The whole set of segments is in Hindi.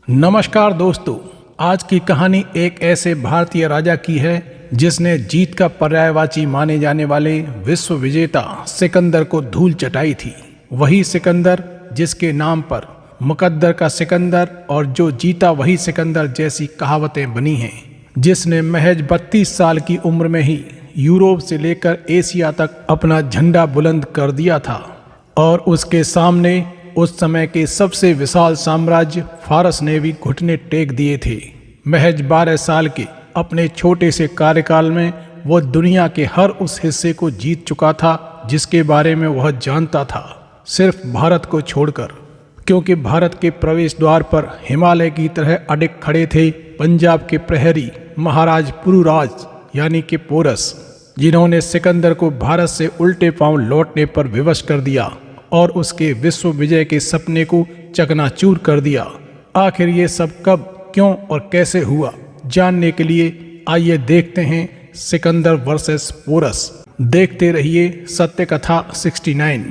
नमस्कार दोस्तों, आज की कहानी एक ऐसे भारतीय राजा की है जिसने जीत का पर्यायवाची माने जाने वाले विश्व विजेता सिकंदर को धूल चटाई थी। वही सिकंदर जिसके नाम पर मुकद्दर का सिकंदर और जो जीता वही सिकंदर जैसी कहावतें बनी हैं, जिसने महज 32 साल की उम्र में ही यूरोप से लेकर एशिया तक अपना झंडा बुलंद कर दिया था और उसके सामने उस समय के सबसे विशाल साम्राज्य फारस ने भी घुटने टेक दिए थे। महज 12 साल के अपने छोटे से कार्यकाल में वो दुनिया के हर उस हिस्से को जीत चुका था जिसके बारे में वह जानता था, सिर्फ भारत को छोड़कर, क्योंकि भारत के प्रवेश द्वार पर हिमालय की तरह अडिग खड़े थे पंजाब के प्रहरी महाराज पुरुराज यानी कि पोरस, जिन्होंने सिकंदर को भारत से उल्टे पांव लौटने पर विवश कर दिया और उसके विश्व विजय के सपने को चकनाचूर कर दिया। आखिर ये सब कब, क्यों और कैसे हुआ, जानने के लिए आइए देखते हैं सिकंदर वर्सेस पोरस। देखते रहिए सत्य कथा 69।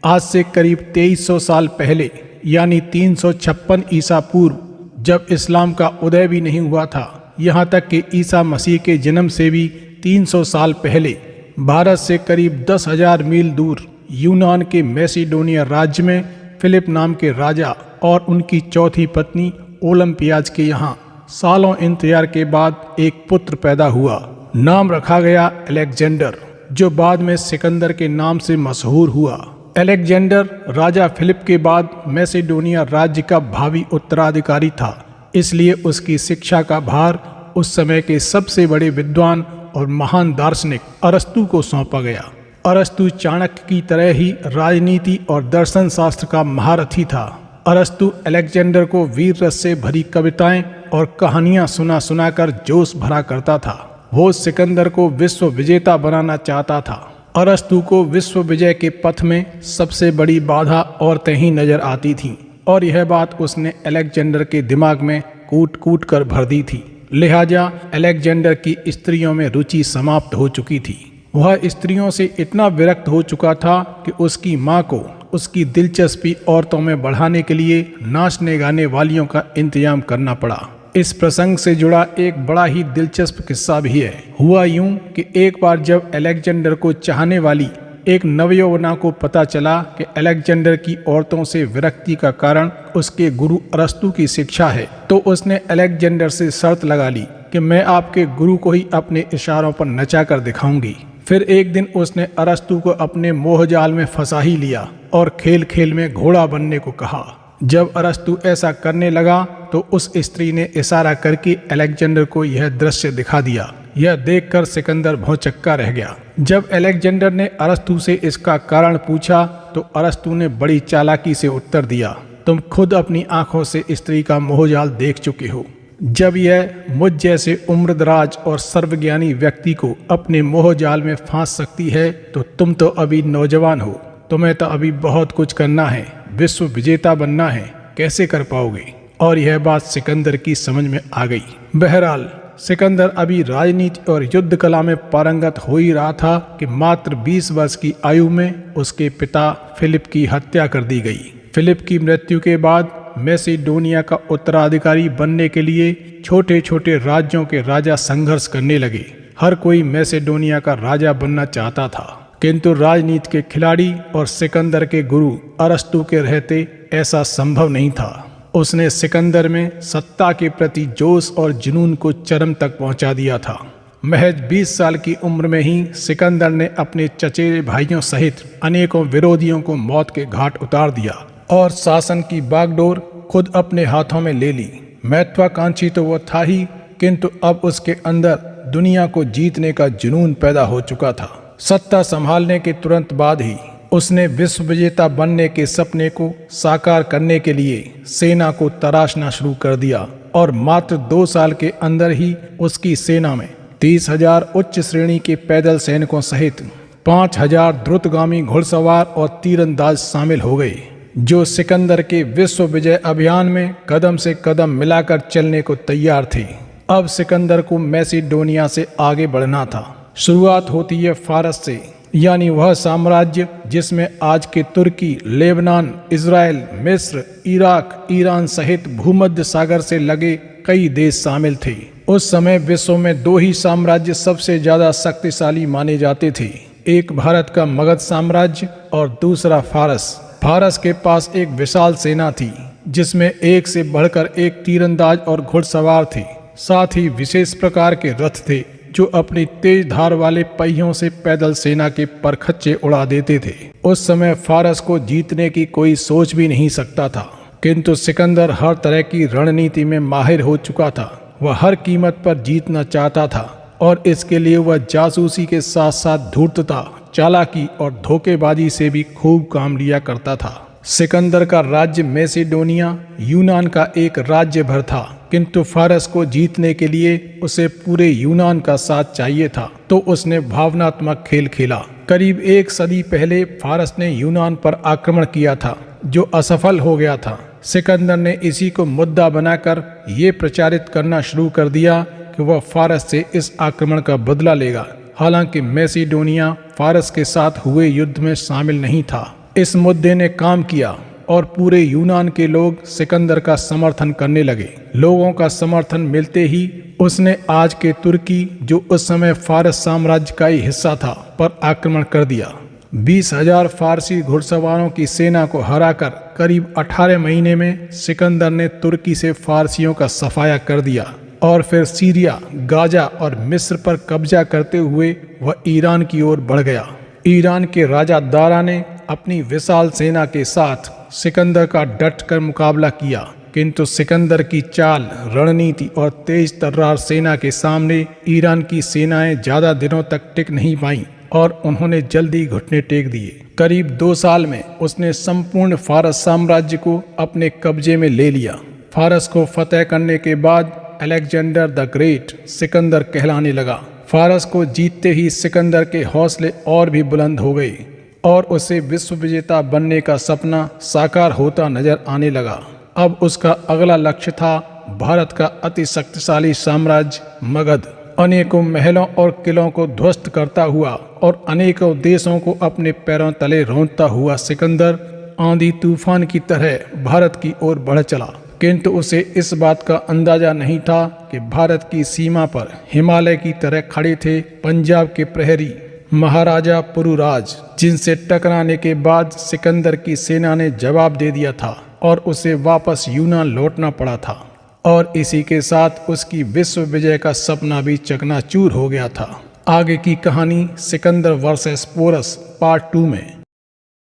आज से करीब 2300 साल पहले यानी 356 ईसा पूर्व, जब इस्लाम का उदय भी नहीं हुआ था, यहाँ तक कि ईसा मसीह के जन्म से भी 300 साल पहले, भारत से करीब 10,000 मील दूर यूनान के मैसिडोनिया राज्य में फिलिप नाम के राजा और उनकी चौथी पत्नी ओलंपियाज के यहाँ सालों इंतजार के बाद एक पुत्र पैदा हुआ। नाम रखा गया अलेक्जेंडर, जो बाद में सिकंदर के नाम से मशहूर हुआ। अलेक्जेंडर राजा फिलिप के बाद मैसिडोनिया राज्य का भावी उत्तराधिकारी था, इसलिए उसकी शिक्षा का भार उस समय के सबसे बड़े विद्वान और महान दार्शनिक अरस्तु को सौंपा गया। अरस्तु चाणक्य की तरह ही राजनीति और दर्शन शास्त्र का महारथी था। अरस्तु अलेक्जेंडर को वीर रस से भरी कविताएं और कहानियां सुना सुनाकर जोश भरा करता था। वो सिकंदर को विश्व विजेता बनाना चाहता था। अरस्तु को विश्व विजय के पथ में सबसे बड़ी बाधा औरतें ही नजर आती थीं और यह बात उसने अलेक्जेंडर के दिमाग में कूट कूट कर भर दी थी। लिहाजा अलेक्जेंडर की स्त्रियों में रुचि समाप्त हो चुकी थी। वह स्त्रियों से इतना विरक्त हो चुका था कि उसकी माँ को उसकी दिलचस्पी औरतों में बढ़ाने के लिए नाचने गाने वालियों का इंतजाम करना पड़ा। इस प्रसंग से जुड़ा एक बड़ा ही दिलचस्प किस्सा भी है। हुआ यूं कि एक बार जब अलेक्जेंडर को चाहने वाली एक नवयौवना को पता चला कि अलेक्जेंडर की औरतों से विरक्ति का कारण उसके गुरु अरस्तु की शिक्षा है, तो उसने अलेक्जेंडर से शर्त लगा ली कि मैं आपके गुरु को ही अपने इशारों पर नचा कर दिखाऊंगी। फिर एक दिन उसने अरस्तु को अपने मोहजाल में फंसा ही लिया और खेल खेल में घोड़ा बनने को कहा। जब अरस्तु ऐसा करने लगा तो उस स्त्री ने इशारा करके अलेक्जेंडर को यह दृश्य दिखा दिया। यह देखकर सिकंदर भौंचक्का रह गया। जब अलेक्जेंडर ने अरस्तु से इसका कारण पूछा तो अरस्तु ने बड़ी चालाकी से उत्तर दिया, तुम खुद अपनी आंखों से स्त्री का मोहजाल देख चुके हो। जब यह मुझ जैसे उम्रदराज और सर्वज्ञानी व्यक्ति को अपने मोहजाल में फांस सकती है तो तुम तो अभी नौजवान हो, तुम्हें तो अभी बहुत कुछ करना है, विश्व विजेता बनना है, कैसे कर पाओगे। और यह बात सिकंदर की समझ में आ गई। बहरहाल सिकंदर अभी राजनीति और युद्ध कला में पारंगत हो ही रहा था कि मात्र 20 वर्ष की आयु में उसके पिता फिलिप की हत्या कर दी गई। फिलिप की मृत्यु के बाद मैसिडोनिया का उत्तराधिकारी बनने के लिए छोटे छोटे राज्यों के राजा संघर्ष करने लगे। हर कोई मैसिडोनिया का राजा बनना चाहता था, किंतु राजनीति के खिलाड़ी और सिकंदर के गुरु अरस्तु के रहते ऐसा संभव नहीं था। उसने सिकंदर में सत्ता के प्रति जोश और जुनून को चरम तक पहुंचा दिया था। महज 20 साल की उम्र में ही सिकंदर ने अपने चचेरे भाइयों सहित अनेकों विरोधियों को मौत के घाट उतार दिया और शासन की बागडोर खुद अपने हाथों में ले ली। महत्वाकांक्षी तो वो था ही, किंतु अब उसके अंदर दुनिया को जीतने का जुनून पैदा हो चुका था। सत्ता संभालने के तुरंत बाद ही उसने विश्व विजेता बनने के सपने को साकार करने के लिए सेना को तराशना शुरू कर दिया और मात्र 2 साल के अंदर ही उसकी सेना में 30,000 उच्च श्रेणी के पैदल सैनिकों सहित 5,000 द्रुतगामी घुड़सवार और तीरंदाज शामिल हो गए, जो सिकंदर के विश्व विजय अभियान में कदम से कदम मिलाकर चलने को तैयार थे। अब सिकंदर को मैसिडोनिया से आगे बढ़ना था। शुरुआत होती है फारस से, यानी वह साम्राज्य जिसमें आज के तुर्की, लेबनान, इजराइल, मिस्र, इराक, ईरान सहित भूमध्य सागर से लगे कई देश शामिल थे। उस समय विश्व में दो ही साम्राज्य सबसे ज्यादा शक्तिशाली माने जाते थे, एक भारत का मगध साम्राज्य और दूसरा फारस। फारस के पास एक विशाल सेना थी जिसमें एक से बढ़कर एक तीरंदाज और घुड़सवार थे। साथ ही विशेष प्रकार के रथ थे जो अपनी तेज धार वाले पहियों से पैदल सेना के परखच्चे उड़ा देते थे। उस समय फारस को जीतने की कोई सोच भी नहीं सकता था, किंतु सिकंदर हर तरह की रणनीति में माहिर हो चुका था। वह हर कीमत पर जीतना चाहता था और इसके लिए वह जासूसी के साथ साथ धूर्तता, चालाकी और धोखेबाजी से भी खूब काम लिया करता था। सिकंदर का राज्य मैसेडोनिया यूनान का एक राज्य भर था, किंतु फारस को जीतने के लिए उसे पूरे यूनान का साथ चाहिए था, तो उसने भावनात्मक खेल खेला। करीब एक सदी पहले फारस ने यूनान पर आक्रमण किया था जो असफल हो गया था। सिकंदर ने इसी को मुद्दा बनाकर ये प्रचारित करना शुरू कर दिया कि वह फारस से इस आक्रमण का बदला लेगा। हालांकि मैसेडोनिया फारस के साथ हुए युद्ध में शामिल नहीं था। इस मुद्दे ने काम किया और पूरे यूनान के लोग सिकंदर का समर्थन करने लगे। लोगों का समर्थन मिलते ही उसने आज के तुर्की, जो उस समय फारस साम्राज्य का ही हिस्सा था, पर आक्रमण कर दिया। 20,000 फारसी घुड़सवारों की सेना को हराकर करीब 18 महीने में सिकंदर ने तुर्की से फारसियों का सफाया कर दिया और फिर सीरिया, गाजा और मिस्र पर कब्जा करते हुए वह ईरान की ओर बढ़ गया। ईरान के राजा दारा ने अपनी विशाल सेना के साथ सिकंदर का डटकर मुकाबला किया, किंतु सिकंदर की चाल, रणनीति और तेज तर्रार सेना के सामने ईरान की सेनाएं ज्यादा दिनों तक टिक नहीं पाईं और उन्होंने जल्दी घुटने टेक दिए। करीब 2 साल में उसने संपूर्ण फारस साम्राज्य को अपने कब्जे में ले लिया। फारस को फतेह करने के बाद अलेक्जेंडर द ग्रेट सिकंदर कहलाने लगा। फारस को जीतते ही सिकंदर के हौसले और भी बुलंद हो गए और उसे विश्व विजेता बनने का सपना साकार होता नजर आने लगा। अब उसका अगला लक्ष्य था भारत का अति शक्तिशाली साम्राज्य मगध। अनेकों महलों और किलों को ध्वस्त करता हुआ और अनेकों देशों को अपने पैरों तले रौंदता हुआ सिकंदर आंधी तूफान की तरह भारत की ओर बढ़ चला, किंतु उसे इस बात का अंदाजा नहीं था कि भारत की सीमा पर हिमालय की तरह खड़े थे पंजाब के प्रहरी महाराजा पुरुराज, जिनसे टकराने के बाद सिकंदर की सेना ने जवाब दे दिया था और उसे वापस यूनान लौटना पड़ा था। और इसी के साथ उसकी विश्व विजय का सपना भी चकनाचूर हो गया था। आगे की कहानी सिकंदर वर्सेस पोरस पार्ट 2 में।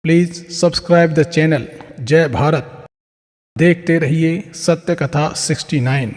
Please subscribe the channel. जय भारत। देखते रहिए सत्य कथा 69।